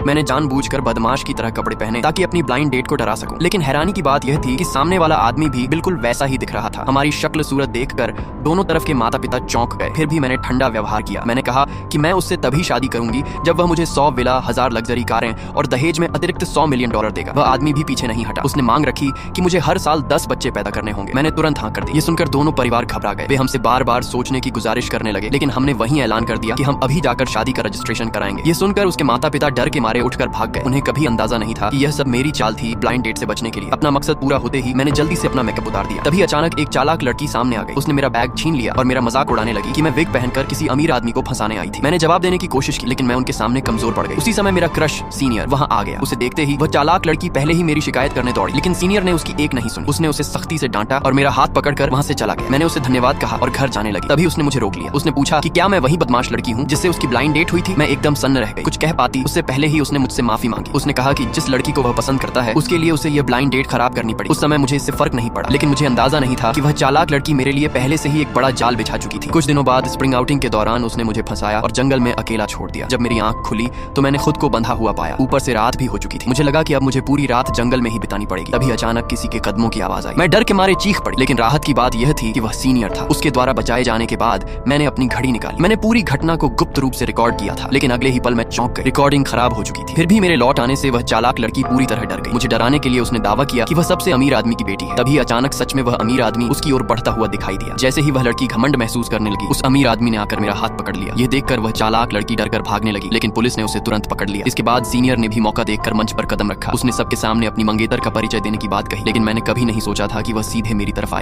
मैंने जानबूझकर बदमाश की तरह कपड़े पहने ताकि अपनी ब्लाइंड डेट को डरा सकूं। लेकिन हैरानी की बात यह थी कि सामने वाला आदमी भी बिल्कुल वैसा ही दिख रहा था। हमारी शक्ल सूरत देखकर दोनों तरफ के माता पिता चौंक गए। फिर भी मैंने ठंडा व्यवहार किया। मैंने कहा कि मैं उससे तभी शादी करूंगी जब वह मुझे 100 विला, 1000 लग्जरी कारें और दहेज में अतिरिक्त $100 मिलियन देगा। वह आदमी भी पीछे नहीं हटा। उसने मांग रखी कि मुझे हर साल 10 बच्चे पैदा करने होंगे। मैंने तुरंत हाँ कर दी। ये सुनकर दोनों परिवार घबरा गए। वे हमसे बार बार सोचने की गुजारिश करने लगे, लेकिन हमने वहीं ऐलान कर दिया कि हम अभी जाकर शादी का रजिस्ट्रेशन कराएंगे। ये सुनकर उसके माता पिता डर के मारे उठकर भाग गए। उन्हें कभी अंदाजा नहीं था कि यह सब मेरी चाल थी ब्लाइंड डेट से बचने के लिए। अपना मकसद पूरा होते ही मैंने जल्दी से अपना मेकअप उतार दिया। तभी अचानक एक चालाक लड़की सामने आ गई। उसने मेरा बैग छीन लिया और मेरा मजाक उड़ाने लगी कि मैं विग पहनकर किसी अमीर आदमी को फंसाने आई थी। मैंने जवाब देने की कोशिश की, लेकिन मैं उनके सामने कमजोर पड़ गई। उसी समय मेरा क्रश सीनियर वहां आ गया। उसे देखते ही वह चालाक लड़की पहले ही मेरी शिकायत करने दौड़ी, लेकिन सीनियर ने उसकी एक नहीं सुनी। उसने उसे सख्ती से डांटा और मेरा हाथ पकड़कर वहां से चला गया। मैंने उसे धन्यवाद कहा और घर जाने लगी। तभी उसने मुझे रोक लिया। उसने पूछा कि क्या मैं वही बदमाश लड़की हूँ जिससे उसकी ब्लाइंड डेट हुई थी। मैं एकदम सन्न रह गई। कुछ कह पाती उससे पहले ही उसने मुझसे माफी मांगी। उसने कहा कि जिस लड़की को वह पसंद करता है उसके लिए उसे यह ब्लाइंड डेट खराब करनी पड़ी। उस समय मुझे इससे फर्क नहीं पड़ा, लेकिन मुझे अंदाजा नहीं था कि वह चालाक लड़की मेरे लिए पहले से ही एक बड़ा जाल बिछा चुकी थी। कुछ दिनों बाद स्प्रिंग आउटिंग के दौरान उसने मुझे फंसाया और जंगल में अकेला छोड़ दिया। जब मेरी आंख खुली तो मैंने खुद को बंधा हुआ पाया। ऊपर से रात भी हो चुकी थी। मुझे लगा कि अब मुझे पूरी रात जंगल में ही बितानी पड़ेगी। तभी अचानक किसी के कदमों की आवाज आई। मैं डर के मारे चीख पड़ी, लेकिन राहत की बात यह थी कि वह सीनियर था। उसके द्वारा बचाए जाने के बाद मैंने अपनी घड़ी निकाली। मैंने पूरी घटना को गुप्त रूप से रिकॉर्ड किया था, लेकिन अगले ही पल मैं चौंक गई। रिकॉर्डिंग खराब हो चुकी थी। फिर भी मेरे लौट आने से वह चालाक लड़की पूरी तरह डर गई। मुझे डराने के लिए उसने दावा किया कि वह सबसे अमीर आदमी की बेटी है। तभी अचानक सच में वह अमीर आदमी उसकी ओर बढ़ता हुआ दिखाई दिया। जैसे ही वह लड़की घमंड महसूस करने लगी, उस अमीर आदमी ने आकर मेरा हाथ पकड़ लिया। यह देखकर वह चालाक लड़की डरकर भागने लगी, लेकिन पुलिस ने उसे तुरंत पकड़ लिया। इसके बाद सीनियर ने भी मौका देखकर मंच पर कदम रखा। उसने सबके सामने अपनी मंगेतर का परिचय देने की बात कही, लेकिन मैंने कभी नहीं सोचा था कि वह सीधे मेरी तरफ आएगा।